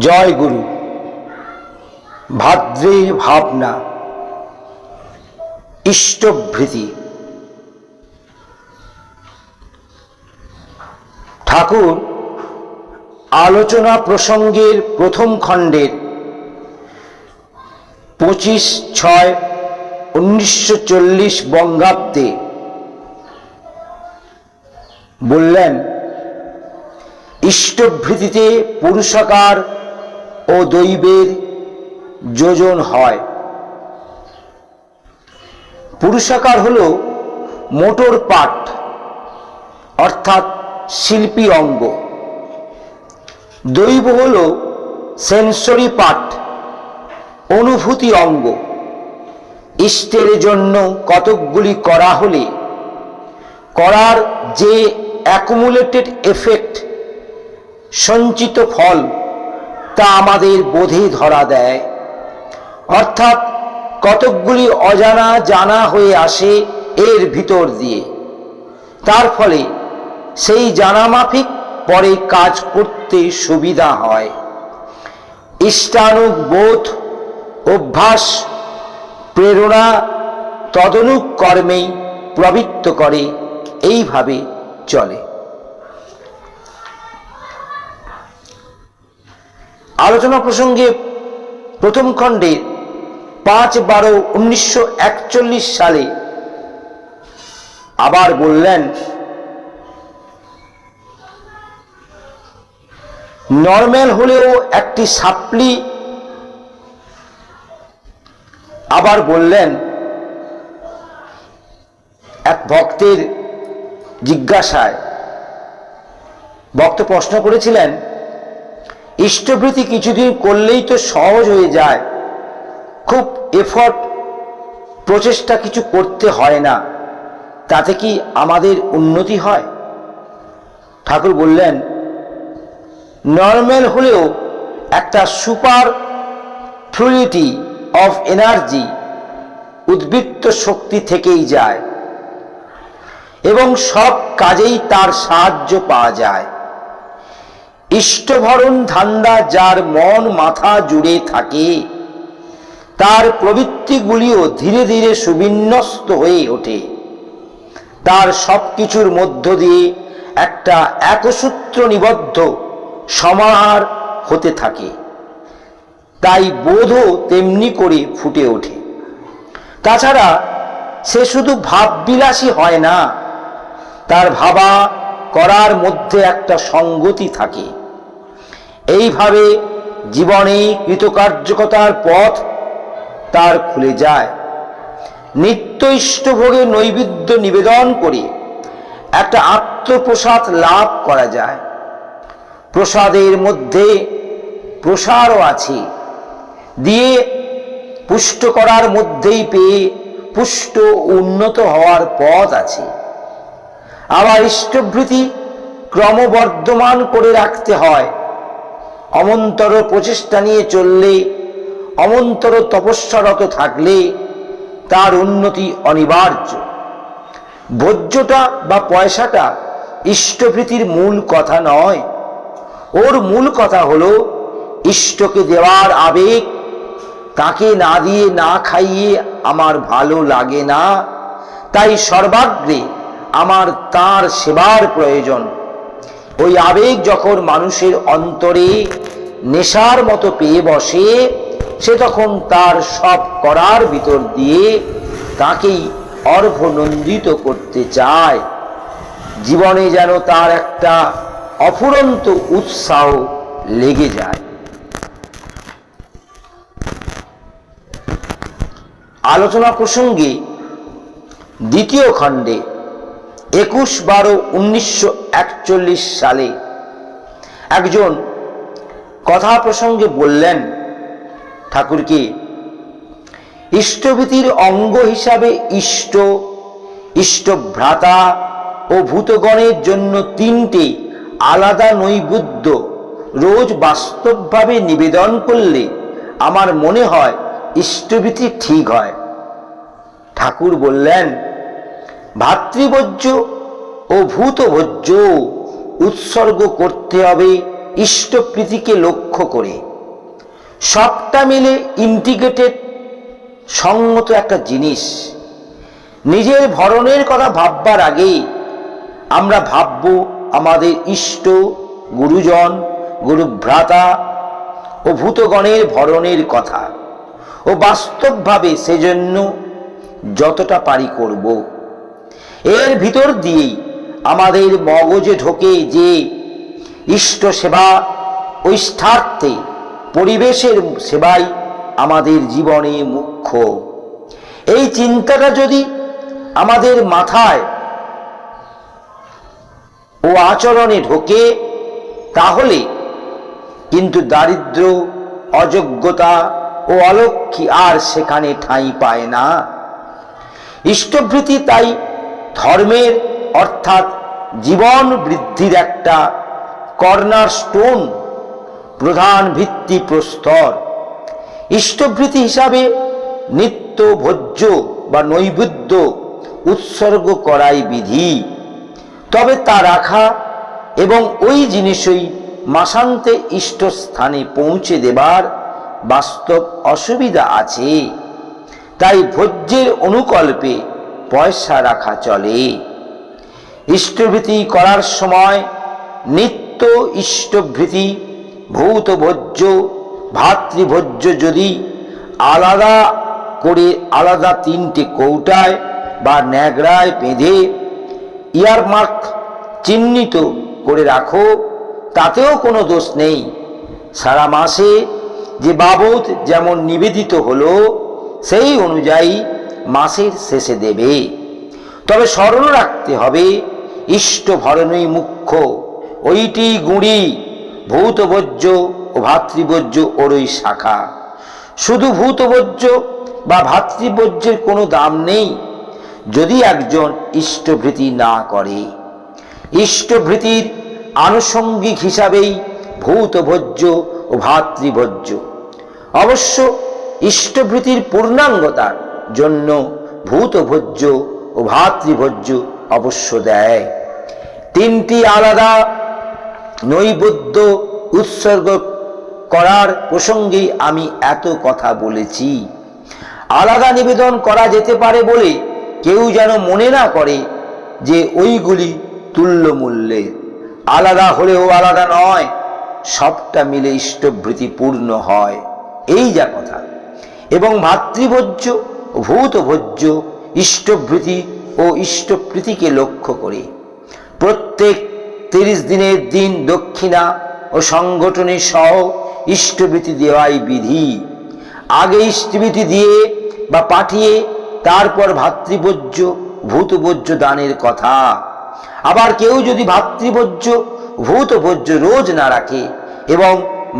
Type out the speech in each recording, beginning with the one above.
জয় গুরু। ভাদ্রের ভাবনা, ইষ্টভৃতি। ঠাকুর আলোচনা প্রসঙ্গের প্রথম খণ্ডের 25/6/1940 বঙ্গাব্দে বললেন, ইষ্টভৃতিতে পুরুষাকার ও দৈবের যোজন হয়। পুরুষাকার হল মোটর পার্ট, অর্থাৎ শিল্পী অঙ্গ। দৈব হল সেন্সরি পার্ট, অনুভূতি অঙ্গ। ইষ্টের জন্য কতকগুলি করা হলে করার যে অ্যাকুমুলেটেড এফেক্ট, সঞ্চিত ফল, তা আমাদের বোধে ধরা দেয়। অর্থাৎ কতকগুলি অজানা জানা হয়ে আসে এর ভিতর দিয়ে। তার ফলে সেই জানা মাফিক পরে কাজ করতে সুবিধা হয়। ইষ্টানুগ বোধ, অভ্যাস, প্রেরণা তদনুগ কর্মেই প্রবৃত্ত করে, এইভাবে চলে। আলোচনা প্রসঙ্গে প্রথম খণ্ডে 5/12/1941 সালে আবার বললেন, নরম্যাল হলেও একটি সাপ্লি। আবার বললেন, এক ভক্তের জিজ্ঞাসায় ভক্ত প্রশ্ন করেছিলেন, ইষ্টভৃতি কিছুদিন করলেই তো সহজ হয়ে যায়, খুব এফর্ট প্রচেষ্টা কিছু করতে হয় না, তাতে কি আমাদের উন্নতি হয়? ঠাকুর বললেন, নরম্যাল হলেও একটা সুপার ফ্লুইডিটি অফ এনার্জি, উদ্বৃত্ত শক্তি থেকেই যায় এবং সব কাজেই তার সাহায্য পাওয়া যায়। ইষ্টভরণ ধান্দা যার মন মাথা জুড়ে থাকে, তার প্রবৃত্তিগুলিও ধীরে ধীরে সুবিন্যস্ত হয়ে ওঠে। তার সব কিছুর মধ্য দিয়ে একটা একসূত্র নিবদ্ধ সমাহার হতে থাকে। তাই বোধও তেমনি করে ফুটে ওঠে। তাছাড়া সে শুধু ভাববিলাসী হয় না, তার ভাবা করার মধ্যে একটা সঙ্গতি থাকে। এইভাবে জীবনে কৃতকার্যকতার পথ তার খুলে যায়। নিত্য ইষ্টভোগে নৈবেদ্য নিবেদন করে একটা আত্মপ্রসাদ লাভ করা যায়। প্রসাদের মধ্যে প্রসারও আছে, দিয়ে পুষ্ট করার মধ্যেই পেয়ে পুষ্ট উন্নত হওয়ার পথ আছে। আবার ইষ্টভৃতি ক্রমবর্ধমান করে রাখতে হয়। অমন্তর প্রচেষ্টা নিয়ে চললে, অমন্তর তপস্যারত থাকলে তার উন্নতি অনিবার্য। ভোজ্যটা বা পয়সাটা ইষ্টভৃতির মূল কথা নয়। ওর মূল কথা হলো ইষ্টকে দেওয়ার আবেগ। তাকে না দিয়ে না খাইয়ে আমার ভালো লাগে না, তাই সর্বাগ্রে আমার তার সেবার প্রয়োজন। ওই আবেগ যখন মানুষের অন্তরে নেশার মতো পেয়ে বসে, সে তখন তার সব করার ভিতর দিয়ে তাকেই অর্ঘ্যনন্দিত করতে চায়। জীবনে যেন তার একটা অফুরন্ত উৎসাহ লেগে যায়। আলোচনা প্রসঙ্গে দ্বিতীয় খণ্ডে 21/12/1941 সালে একজন কথা প্রসঙ্গে বললেন ঠাকুরকে, ইষ্টভৃতির অঙ্গ হিসাবে ইষ্ট, ইষ্টভ্রাতা ও ভূতগণের জন্য 3টে আলাদা নৈবেদ্য রোজ বাস্তবভাবে নিবেদন করলে আমার মনে হয় ইষ্টভৃতি ঠিক হয়। ঠাকুর বললেন, ভাতৃভোজ্য ও ভূতভোজ্য উৎসর্গ করতে হবে ইষ্টপ্রীতিকে লক্ষ্য করে। সবটা মিলে ইন্টিগ্রেটেড সংগত একটা জিনিস। নিজের ভরণের কথা ভাববার আগেই আমরা ভাবব আমাদের ইষ্ট, গুরুজন, গুরুভ্রাতা ও ভূতগণের ভরণের কথা, ও বাস্তবভাবে সেজন্য যতটা পারি করব। এর ভিতর দিয়েই আমাদের মগজে ঢোকে যে ইষ্ট সেবা ও ইষ্টার্থে পরিবেশের সেবাই আমাদের জীবনে মুখ্য। এই চিন্তাটা যদি আমাদের মাথায় ও আচরণে ঢোকে, তাহলে কিন্তু দারিদ্র, অযোগ্যতা ও অলক্ষ্মী আর সেখানে ঠাঁই পায় না। ইষ্টভৃতি তাই ধর্মের অর্থাৎ জীবন বৃদ্ধির একটা কর্নারস্টোন, প্রধান ভিত্তি প্রস্তর। ইষ্টভৃতি হিসাবে নিত্য ভোজ্য বা নৈবেদ্য উৎসর্গ করাই বিধি। তবে তা রাখা এবং ওই জিনিসই মাসান্তে ইষ্টস্থানে পৌঁছে দেবার বাস্তব অসুবিধা আছে। তাই ভোজ্যের অনুকল্পে পয়সা রাখা চলে। ইষ্টভৃতি করার সময় নিত্য ইষ্টভৃতি, ভূত ভোজ্য, ভাতৃভোজ্য যদি আলাদা করে আলাদা 3টে কৌটায় বা ন্যাগড়ায় বেঁধে ইয়ারমার্ক চিহ্নিত করে রাখো, তাতেও কোনো দোষ নেই। সারা মাসে যে বাবদ যেমন নিবেদিত হলো সেই অনুযায়ী মাসের শেষে দেবে। তবে স্মরণ রাখতে হবে ইষ্ট ভরণই মুখ্য, ওইটি গুঁড়ি, ভূতভোজ্য ও ভাতৃভোজ্য ওরই শাখা। শুধু ভূতভোজ্য বা ভাতৃভোজ্যের কোনো দাম নেই যদি একজন ইষ্টভৃতি না করে। ইষ্টভৃতির আনুষঙ্গিক হিসাবেই ভূতভোজ্য ও ভাতৃভোজ্য। অবশ্য ইষ্টভৃতির পূর্ণাঙ্গতার জন্য ভূতভোজ্য ও ভাতৃভোজ্য অবশ্য দেয়। 3টি আলাদা নৈবেদ্য উৎসর্গ করার প্রসঙ্গে আমি এত কথা বলেছি। আলাদা নিবেদন করা যেতে পারে বলে কেউ যেন মনে না করে যে ওইগুলি তুল্য মূল্যের। আলাদা হলেও আলাদা নয়, সবটা মিলে ইষ্টভৃতি পূর্ণ হয়, এই যা কথা। এবং ভাতৃভোজ্য ও ভূতভোজ্য ইষ্টভৃতি ও ইষ্টপ্রীতিকে লক্ষ্য করে প্রত্যেক 30 দিনের দিন দক্ষিণা ও সংগঠনে সহ ইষ্টভৃতি দেওয়াই বিধি। আগে ইষ্টভৃতি দিয়ে বা পাঠিয়ে তারপর ভাতৃভোজ্য, ভূতভোজ্য দানের কথা। আবার কেউ যদি ভাতৃভোজ্য, ভূতভোজ্য রোজ না রাখে এবং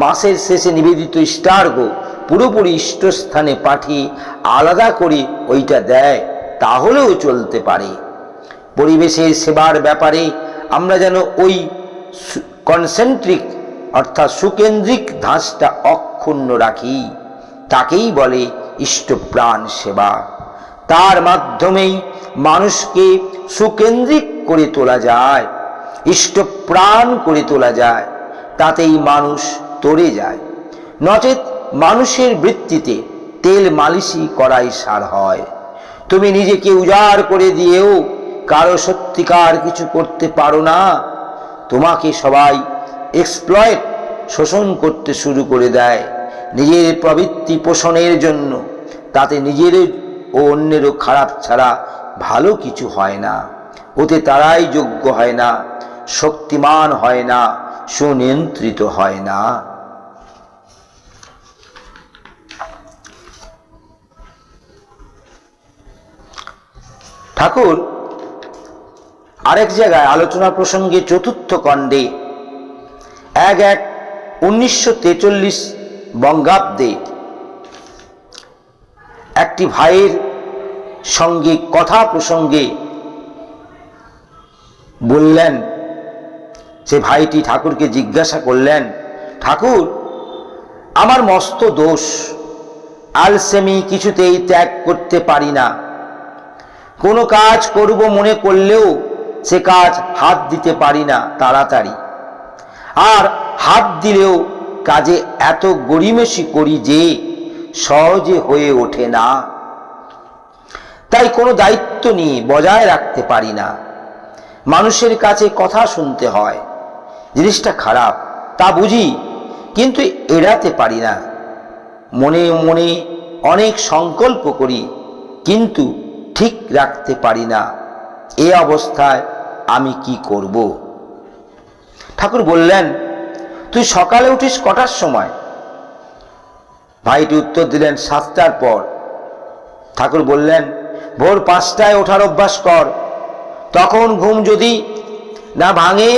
মাসের শেষে নিবেদিত ইষ্টার্ঘ পুরোপুরি ইষ্টস্থানে পাঠিয়ে আলাদা করে ওইটা দেয়, তাহলেও চলতে পারে। পরিবেশের সেবার ব্যাপারে আমরা যেন ওই কনসেন্ট্রিক অর্থাৎ সুকেন্দ্রিক ধাঁচটা অক্ষুণ্ণ রাখি। তাকেই বলে ইষ্টপ্রাণ সেবা। তার মাধ্যমেই মানুষকে সুকেন্দ্রিক করে তোলা যায়, ইষ্টপ্রাণ করে তোলা যায়। তাতেই মানুষ তরে যায়। নচেত মানুষের বৃত্তিতে তেল মালিশই করাই সার হয়। তুমি নিজেকে উজাড় করে দিয়েও কারো সত্যিকার কিছু করতে পারো না। তোমাকে সবাই এক্সপ্লয়েট, শোষণ করতে শুরু করে দেয় নিজের প্রবৃত্তি পোষণের জন্য। তাতে নিজের ও অন্যেরও খারাপ ছাড়া ভালো কিছু হয় না। ওতে তারাই যোগ্য হয় না, শক্তিমান হয় না, সুনিয়ন্ত্রিত হয় না। ঠাকুর আরেক জায়গায় আলোচনা প্রসঙ্গে 4র্থ খণ্ডে 1/1/1943 বঙ্গাব্দে একটি ভাইয়ের সঙ্গে কথা প্রসঙ্গে বললেন। সে ভাইটি ঠাকুরকে জিজ্ঞাসা করলেন, ঠাকুর, আমার মস্ত দোষ, আলসেমি কিছুতেই ত্যাগ করতে পারি না। কোনো কাজ করব মনে করলেও সে কাজ হাত দিতে পারি না তাড়াতাড়ি, আর হাত দিলেও কাজে এত গড়িমসি করি যে সহজে হয়ে ওঠে না। তাই কোনো দায়িত্ব নিয়ে বজায় রাখতে পারি না। মানুষের কাছে কথা শুনতে হয়, জিনিসটা খারাপ তা বুঝি, কিন্তু এড়াতে পারি না। মনে মনে অনেক সংকল্প করি, কিন্তু ঠিক রাখতে পারি না। এ অবস্থায় আমি কি করব? ঠাকুর বললেন, তুই সকালে উঠিস কটার সময়? ভাইটি উত্তর দিলেন, 7টার পর। ঠাকুর বললেন, ভোর 5টায় ওঠার অভ্যাস কর। তখন ঘুম যদি না ভাঙে,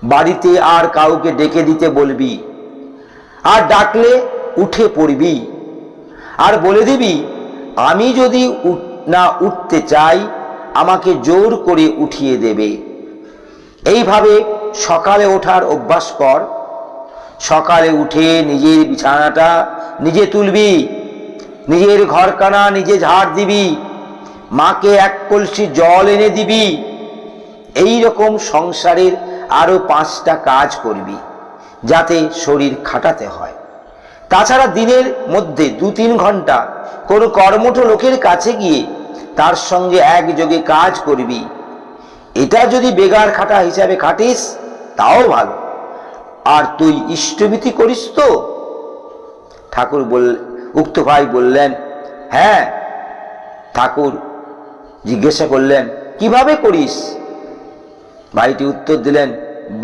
বাড়িতে আর কাউকে ডেকে দিতে বলবি, আর ডাকলে উঠে পড়বি, আর বলে দিবি আমি যদি না উঠতে চাই আমাকে জোর করে উঠিয়ে দেবে। এইভাবে সকালে ওঠার অভ্যাস কর। সকালে উঠে নিজের বিছানাটা নিজে তুলবি, নিজের ঘরকানা নিজে ঝাড় দিবি, মাকে 1 কলসি জল এনে দিবি। এই রকম সংসারের আরো 5টা কাজ করবি, যাতে শরীর খাটাতে হয়। তাছাড়া দিনের মধ্যে 2-3 ঘন্টা কোনো কর্মঠ লোকের কাছে গিয়ে তার সঙ্গে একযোগে কাজ করবি। এটা যদি বেগার খাটা হিসাবে খাটিস তাও ভালো। আর তুই ইষ্টভীতি করিস তো? ঠাকুর উক্ত ভাই বললেন, হ্যাঁ। ঠাকুর জিজ্ঞাসা করলেন, কিভাবে করিস? ভাইটি উত্তর দিলেন,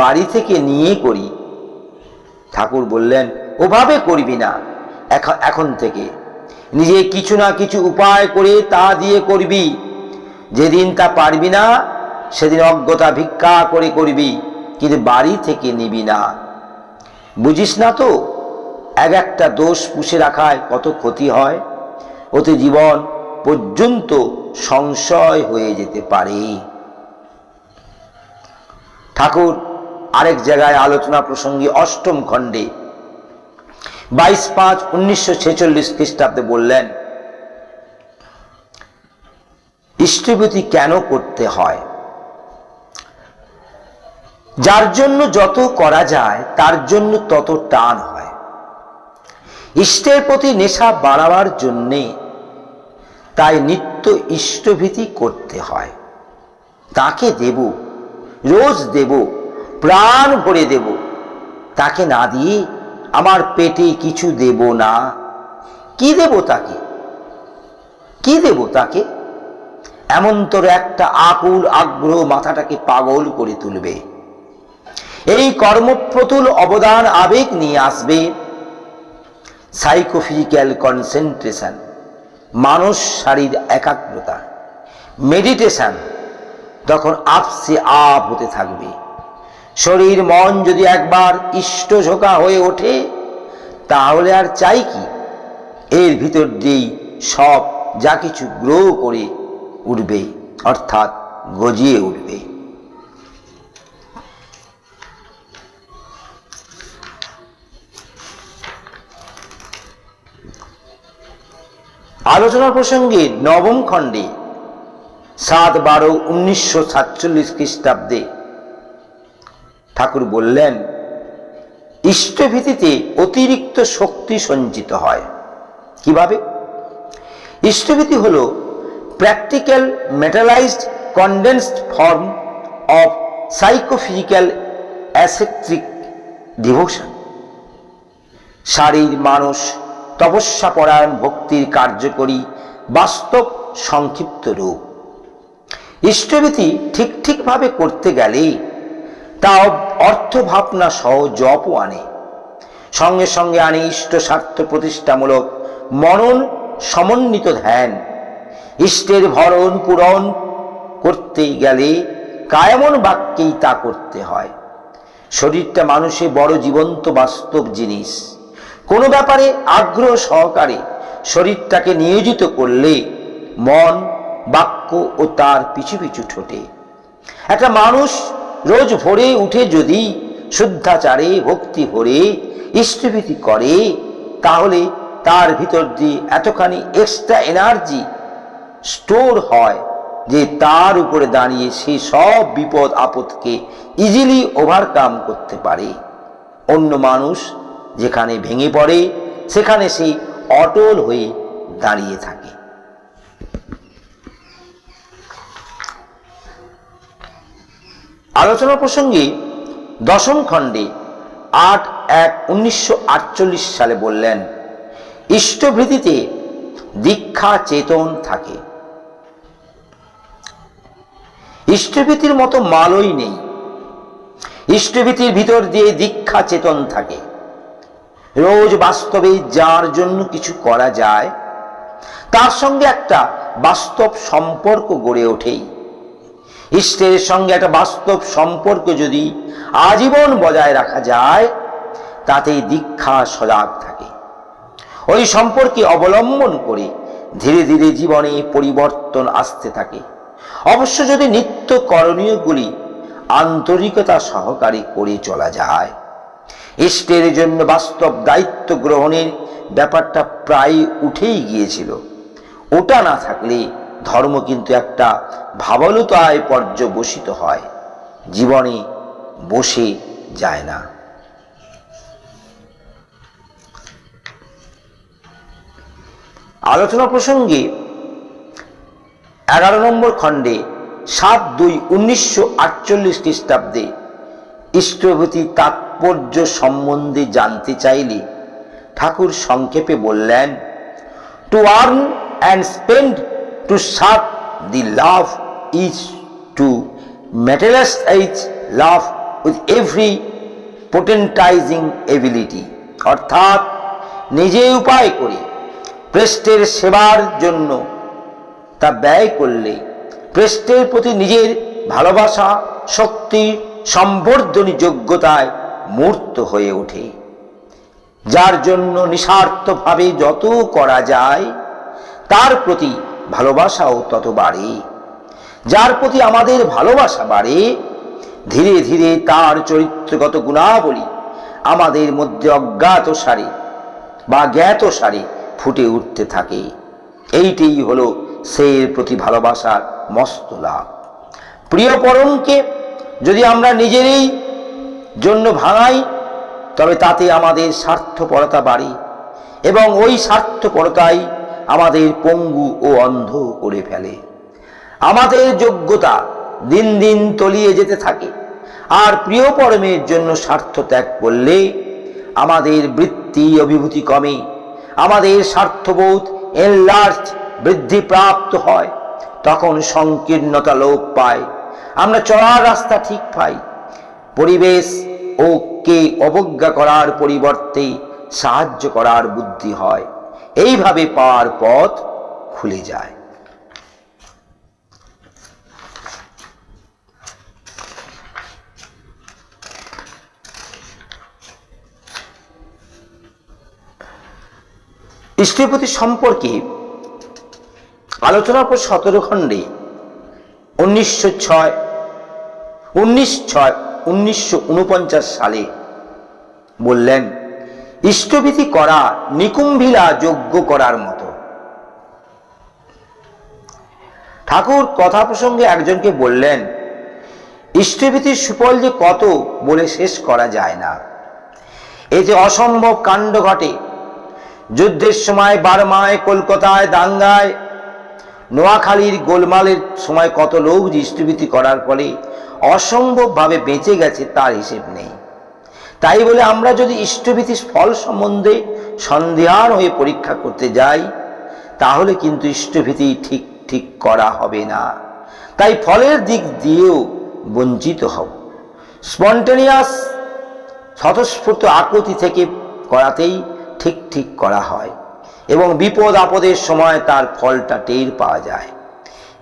বাড়ি থেকে নিয়ে করি। ঠাকুর বললেন, ওভাবে করবি না, এখন থেকে নিজে কিছু না কিছু উপায় করে তা দিয়ে করবি। যেদিন তা পারবি না সেদিন অজ্ঞতা ভিক্ষা করে করবি, কিন্তু বাড়ি থেকে নিবি না। বুঝিস না তো, একটা দোষ পুষে রাখায় কত ক্ষতি হয়। ওতে জীবন পর্যন্ত সংশয় হয়ে যেতে পারে। ঠাকুর আরেক জায়গায় আলোচনা প্রসঙ্গে 8ম খণ্ডে 22/5/1946 খ্রিস্টাব্দে বললেন, ইষ্টভীতি কেন করতে হয়? যার জন্য যত করা যায় তার জন্য তত টান হয়। ইষ্টের প্রতি নেশা বাড়াবার জন্যে তাই নিত্য ইষ্টভীতি করতে হয়। তাকে দেব, রোজ দেব, প্রাণ ভরে দেব। তাকে না দিয়ে আমার পেটে কিছু দেব না। কি দেব তাকে? কি দেব তাকে? এমন তোর একটা আকুল আগ্রহ মাথাটাকে পাগল করে তুলবে। এই কর্মপ্রতুল অবদান আবেগ নিয়ে আসবে সাইকোফিজিক্যাল কনসেন্ট্রেশন, মানস শারীর একাগ্রতা, মেডিটেশন। তখন আপসে আপ হতে থাকবে। শরীর মন যদি একবার ইষ্টঝোঁকা হয়ে ওঠে তাহলে আর চাই কি? এর ভিতর দিয়েই সব যা কিছু গ্রো করে উঠবে, অর্থাৎ গজিয়ে উঠবে। আলোচনা প্রসঙ্গে 9ম খণ্ডে 7/12/1947 খ্রিস্টাব্দে ঠাকুর বললেন, ইষ্টভীতিতে অতিরিক্ত শক্তি সঞ্চিত হয়। কিভাবে? ইষ্টভীতি হল practical materialised condensed form of psychophysical ascetic devotion. শারীর মানস তপস্যা পরায়ণ ভক্তির কার্যকরী বাস্তব সংক্ষিপ্ত রূপ। ইষ্টভীতি ঠিকভাবে করতে গেলে তা অর্থ ভাবনা সহ জপও আনে, সঙ্গে সঙ্গে আনে ইষ্ট স্বার্থ প্রতিষ্ঠামূলক মনন সমন্বিত ধ্যান। ইষ্টের ভরণ পূরণ করতে গেলে কায়মন বাক্যেই তা করতে হয়। শরীরটা মানুষের বড় জীবন্ত বাস্তব জিনিস। কোনো ব্যাপারে আগ্রহ সহকারে শরীরটাকে নিয়োজিত করলে মন বাক্য ও তার পিছু পিছু ছোটে। একটা মানুষ রোজ ভোরে উঠে যদি শুদ্ধাচারে ভক্তি ভরে ইষ্টভীতি করে তাহলে তার ভিতর দিয়ে এতখানি এক্সট্রা এনার্জি স্টোর হয় যে তার উপরে দাঁড়িয়ে সে সব বিপদ আপদকে ইজিলি ওভারকাম করতে পারে। অন্য মানুষ যেখানে ভেঙে পড়ে সেখানে সেই অটল হয়ে দাঁড়িয়ে থাকে। আলোচনা প্রসঙ্গে দশম খণ্ডে 8/1/1948 সালে বললেন, ইষ্টভৃতিতে দীক্ষা চেতন থাকে। ইষ্টভৃতির মতো মালই নেই। ইষ্টভৃতির ভিতর দিয়ে দীক্ষা চেতন থাকে। রোজ বাস্তবে যার জন্য কিছু করা যায় তার সঙ্গে একটা বাস্তব সম্পর্ক গড়ে ওঠেই। ইষ্টের সঙ্গে একটা বাস্তব সম্পর্ক যদি আজীবন বজায় রাখা যায় তাতেই দীক্ষা সজাগ থাকে। ওই সম্পর্কে অবলম্বন করে ধীরে ধীরে জীবনে পরিবর্তন আসতে থাকে। অবশ্য যদি নিত্য করণীয়গুলি আন্তরিকতা সহকারে করে চলা যায়। ইষ্টের জন্য বাস্তব দায়িত্ব গ্রহণের ব্যাপারটা প্রায় উঠেই গিয়েছিল। ওটা না থাকলে ধর্ম কিন্তু একটা ভাবলুতায় পর্যবসিত হয়, জীবনে বসে যায় না। আলোচনা প্রসঙ্গে 11 নম্বর খণ্ডে 7/2/1948 খ্রিস্টাব্দে ইষ্টভৃতি তাৎপর্য সম্বন্ধে জানতে চাইলে ঠাকুর সংক্ষেপে বললেন, to earn and spend to serve the love is to materialize love with every potentising ability. অর্থাৎ নিজে উপায় করে প্রেষ্টের সেবার জন্য তা ব্যয় করলে প্রেষ্টের প্রতি নিজের ভালোবাসা শক্তি সম্বর্ধনী যোগ্যতায় মূর্ত হয়ে ওঠে। যার জন্য নিঃস্বার্থভাবে যত করা যায় তার প্রতি ভালোবাসাও তত বাড়ে। যার প্রতি আমাদের ভালোবাসা বাড়ে ধীরে ধীরে তার চরিত্রগত গুণাবলী আমাদের মধ্যে অজ্ঞাত সারে বা জ্ঞাত সারে ফুটে উঠতে থাকে। এইটাই হলো সেই প্রতি ভালোবাসার মস্ত লাভ। প্রিয় পরমকে যদি আমরা নিজেরই জন্য ভাঙাই তবে তাতে আমাদের স্বার্থপরতা বাড়ে এবং ওই স্বার্থপরতাই আমাদের পঙ্গু ও অন্ধ করে ফেলে। আমাদের যোগ্যতা দিন দিন তলিয়ে যেতে থাকে। আর প্রিয় পরমের জন্য স্বার্থ ত্যাগ করলে আমাদের বৃত্তি অভিভূতি কমে, আমাদের স্বার্থবোধ এনলার্জ বৃদ্ধি প্রাপ্ত হয়। তখন সংকীর্ণতা লোপ পায়, আমরা চলার রাস্তা ঠিক পাই। পরিবেশ ও কে অবজ্ঞা করার পরিবর্তে সাহায্য করার বুদ্ধি হয়। এইভাবে পাওয়ার পথ খুলে যায়। ইষ্টভৃতি সম্পর্কে আলোচনার পর 17 খণ্ডে 1949 সালে বললেন, ইষ্টভৃতি করা নিকুম্ভিলা যজ্ঞ করার মতো। ঠাকুর কথা প্রসঙ্গে একজনকে বললেন, ইষ্টভৃতির সুফল যে কত বলে শেষ করা যায় না। এতে অসম্ভব কাণ্ড ঘটে। যুদ্ধের সময় বার্মায়, কলকাতায় দাঙ্গায়, নোয়াখালীর গোলমালের সময় কত লোক ইষ্টভৃতি করার ফলে অসম্ভবভাবে বেঁচে গেছে তার হিসেব নেই। তাই বলে আমরা যদি ইষ্টভৃতির ফল সম্বন্ধে সন্দেহান হয়ে পরীক্ষা করতে যাই তাহলে কিন্তু ইষ্টভৃতি ঠিক করা হবে না। তাই ফলের দিক দিয়েও বঞ্চিত হব। স্পন্টেনিয়াস স্বতঃস্ফূর্ত আকুতি থেকে করাতেই ঠিক করা হয় এবং বিপদ আপদের সময় তার ফলটা টের পাওয়া যায়।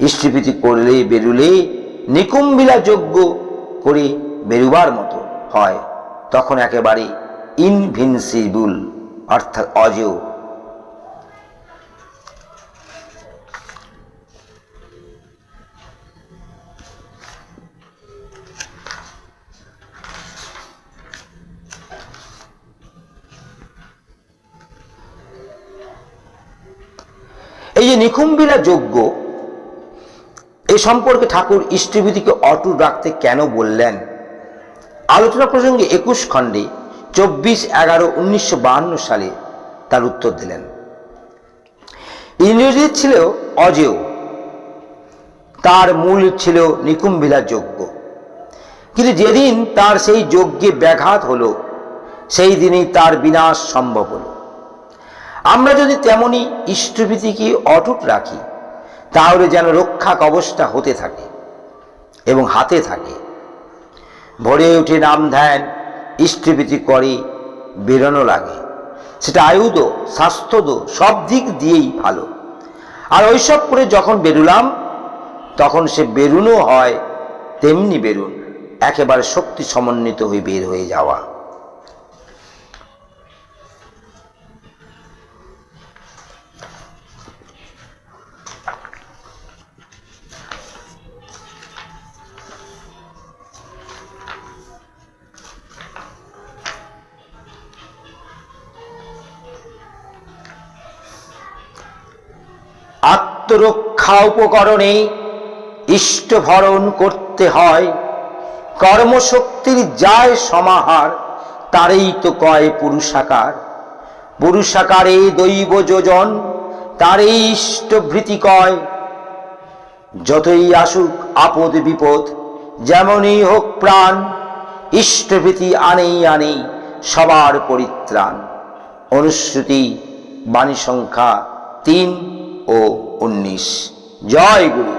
ইষ্টভৃতি করলে বেরুলে নিকুম্ভিলা যজ্ঞ করে বেরুবার মতো হয়, তখন একেবারে ইনভিনসিবল অর্থাৎ অজেয়। এই যে নিকুম্ভিলা যজ্ঞ, এ সম্পর্কে ঠাকুর ইষ্টভৃতিকে অটুট রাখতে কেন বললেন? আলোচনা প্রসঙ্গে 21 খণ্ডে 24/11/1952 সালে তার উত্তর দিলেন। ইন্দ্রজিৎ ছিল অজেয়, তার মূল ছিল নিকুম্ভিলা যজ্ঞ। কিন্তু যেদিন তার সেই যজ্ঞে ব্যাঘাত হলো, সেই দিনই তার বিনাশ সম্ভব হলো। আমরা যদি তেমনি ইষ্টভীতিকে অটুট রাখি, তাহলে যেন রক্ষা কবচটা হতে থাকে এবং হাতে থাকে। ভোরে উঠে নাম ধ্যান ইষ্টভীতি করে বেরোনো লাগে, সেটা আয়ুধ স্বাস্থ্যদ সব দিক দিয়েই ভালো। আর ওইসব করে যখন বেরুলাম, তখন সে বেরুনো হয় তেমনি বেরুন, একেবারে শক্তি সমন্বিত হয়ে বের হয়ে যাওয়া। আত্মরক্ষা উপকরণে ইষ্টভরণ করতে হয়, কর্মশক্তির যায় সমাহার, তারেই তো কয় পুরুষাকার। পুরুষাকারে দৈব যোজন, তারেই ইষ্টভৃতি কয়। যতই আসুক আপদ বিপদ, যেমনই হোক প্রাণ, ইষ্টভৃতি আনেই আনেই সবার পরিত্রাণ। অনুশ্রুতি বাণী সংখ্যা 3 ও 19। জয় গুরু।